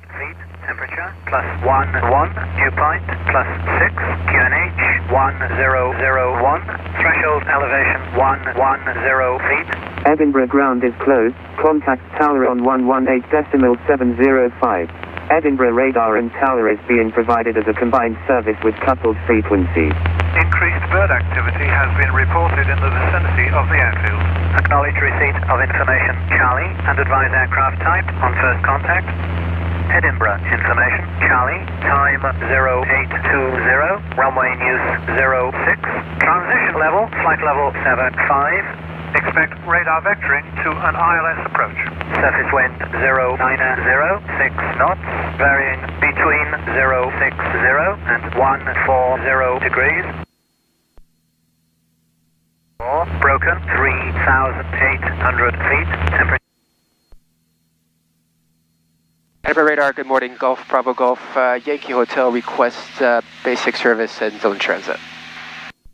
feet, temperature, +1, dew point, +6, QNH, 1001, threshold elevation, 110 feet. Edinburgh ground is closed, contact tower on 118.705. Edinburgh radar and tower is being provided as a combined service with coupled frequencies. Increased bird activity has been reported in the vicinity of the airfield. Acknowledge receipt of information, Charlie, and advise aircraft type on first contact. Edinburgh information, Charlie, time 0820, runway use 06, transition level, flight level 75. Expect radar vectoring to an ILS approach. Surface wind 090, 6 knots, varying between 060 and 140 degrees. Broken 3,800 feet, temperature. Edinburgh Radar, good morning. Golf Bravo Golf, Yankee Hotel requests basic service and zone transit.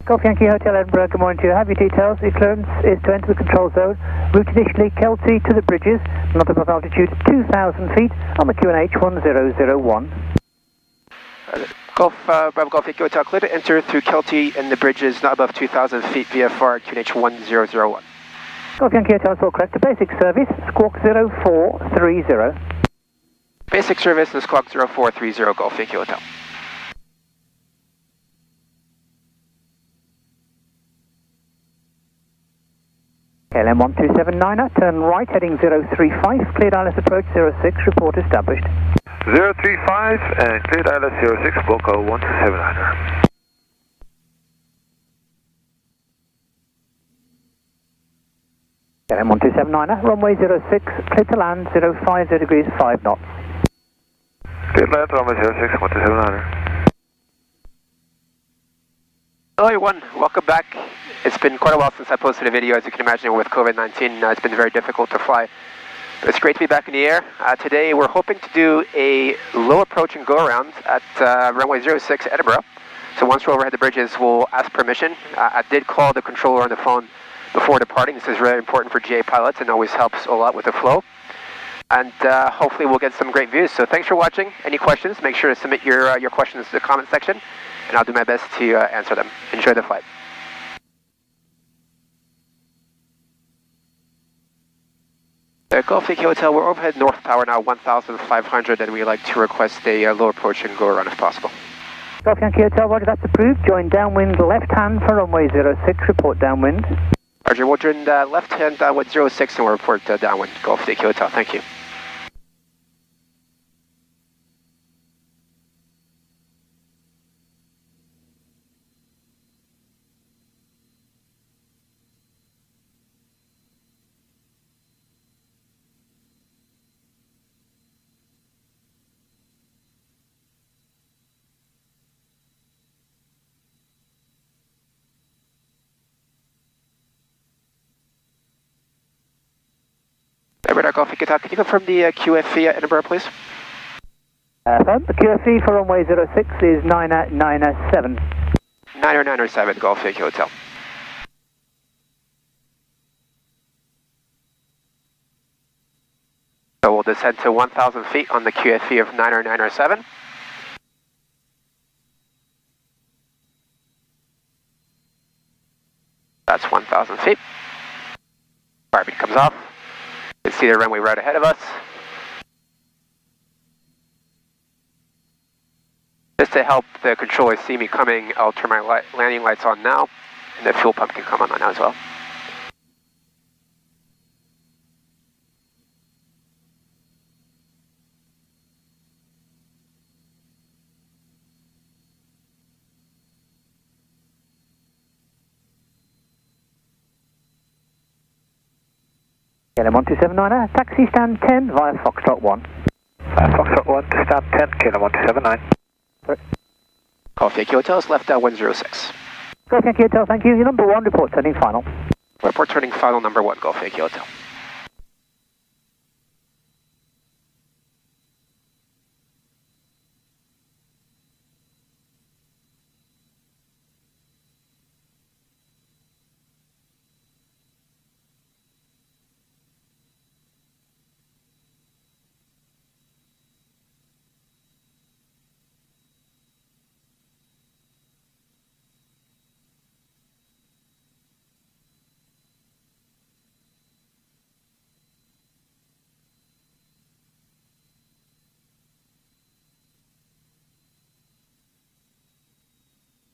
Golf Yankee Hotel Edinburgh, good morning to you. Have your details. Your clearance is to enter the control zone. Route initially Kelty to the bridges, not above altitude 2,000 feet on the QNH 1001. Golf Bravo Golf Yankee Hotel, clear to enter through Kelty and the bridges not above 2,000 feet VFR QNH 1001. Golf Yankee Hotel is all correct. The basic service, squawk 0430. Basic service is squawk 0430 Golf Yankee Hotel. KLM 1279er, turn right heading 035, cleared ILS approach 06, report established. 035 and cleared ILS 06, Boco 1279er. KLM 1279er, runway 06, cleared to land 050 degrees 5 knots. Cleared land, runway 06, 1279er. Hello everyone, welcome back. It's been quite a while since I posted a video. As you can imagine, with COVID-19, it's been very difficult to fly. But it's great to be back in the air. Today we're hoping to do a low approach and go around at runway 06 Edinburgh. So once we're overhead the bridges, we'll ask permission. I did call the controller on the phone before departing. This is very important for GA pilots and always helps a lot with the flow. And hopefully we'll get some great views. So thanks for watching. Any questions, make sure to submit your questions to the comment section, and I'll do my best to answer them. Enjoy the flight. Golf Yankee Hotel, we're overhead North Tower now, 1,500, and we like to request a low approach and go around if possible. Golf Yankee Hotel, roger, that's approved. Join downwind left hand for runway 06, report downwind. Roger, we'll join left hand downwind 06 and we'll report downwind. Golf Yankee Hotel, thank you. Radar Golf Yankee Hotel, can you confirm the QFE at Edinburgh, please? The QFE for runway 06 is 997. 997, Golf Yankee Hotel. So we'll descend to 1,000 feet on the QFE of 997. That's 1,000 feet. Firebeat comes off. You can see the runway right ahead of us. Just to help the controllers see me coming, I'll turn my landing lights on now, and the fuel pump can come on now as well. KLM 1279er, taxi stand 10 via Foxtrot 1. Foxtrot 1 to stand 10, KLM 1279. Golf Yankee Hotel is left downwind 06. Golf Yankee Hotel, thank you. Your number 1, report turning final. Report turning final number 1, Golf Yankee Hotel.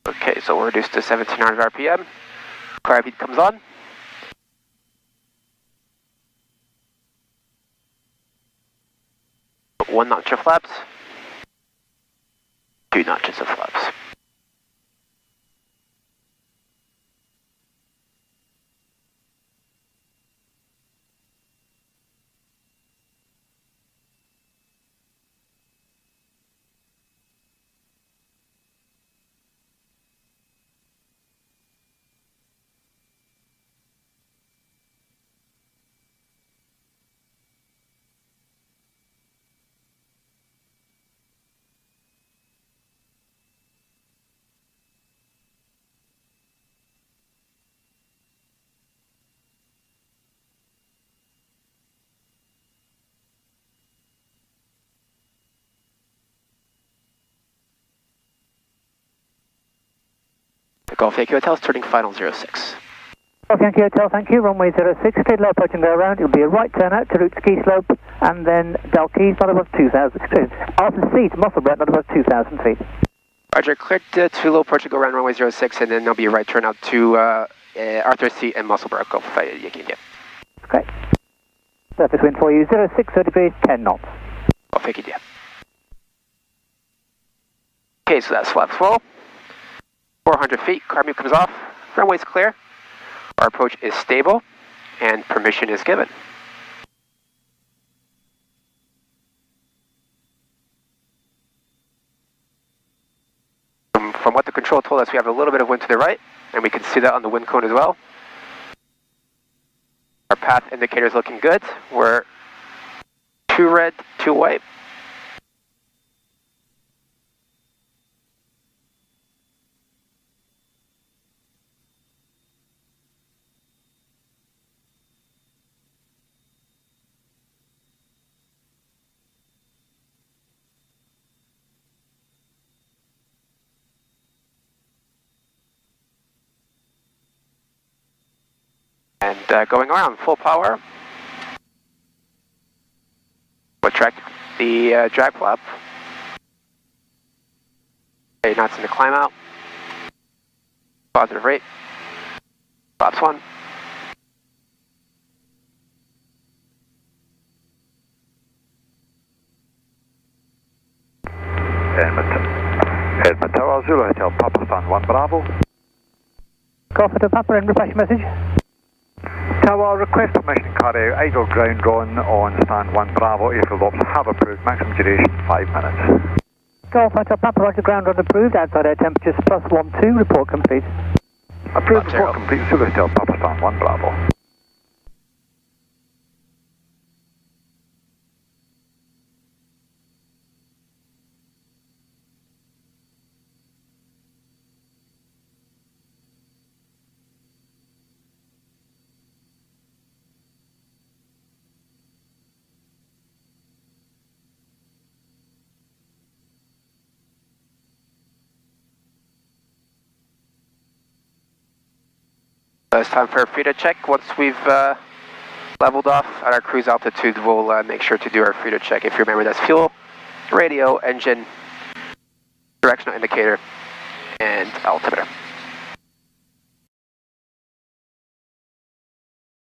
Okay, so we're reduced to 1700 RPM. Car heat comes on. One notch of flaps. Two notches of flaps. Golf Yankee Hotel is turning final 06. Golf Yankee Hotel, thank you. Runway 06, stay low, approach and go around. It'll be a right turn out to route ski slope, and then Dalkeith, not above 2,000. After the seat, Musselburgh, not above 2,000 feet. Roger, cleared to low approach and go around runway 06, and then there'll be a right turn out to Arthur's Seat and Musselburgh. Golf Yankee India. Okay. Surface wind for you, 06, 30 degrees, 10 knots. Golf Yankee India. Okay, so that's flaps full. 400 feet, car mute comes off, runway's clear, our approach is stable, and permission is given. From what the control told us, we have a little bit of wind to the right, and we can see that on the wind cone as well. Our path indicator is looking good. We're 2 red, 2 white. And going around, full power. We'll track the drag flap. 8 knots in the climb out. Positive rate. Flaps 1. Edmund Tower, Zulu Hotel, Papa Sun 1 Bravo. Golf Hotel Papa, and refresh message. Tower, request permission, carry idle ground drawn on stand 1 Bravo, airfield ops have approved, maximum duration 5 minutes. Golf Hotel Papa, roger, ground run approved, outside air temperatures +12, report complete. Approved, report complete, Zulu Hotel, Papa Stand 1 Bravo. It's time for a FRIDA check. Once we've leveled off at our cruise altitude, we'll make sure to do our FRIDA check. If you remember, that's fuel, radio, engine, directional indicator, and altimeter.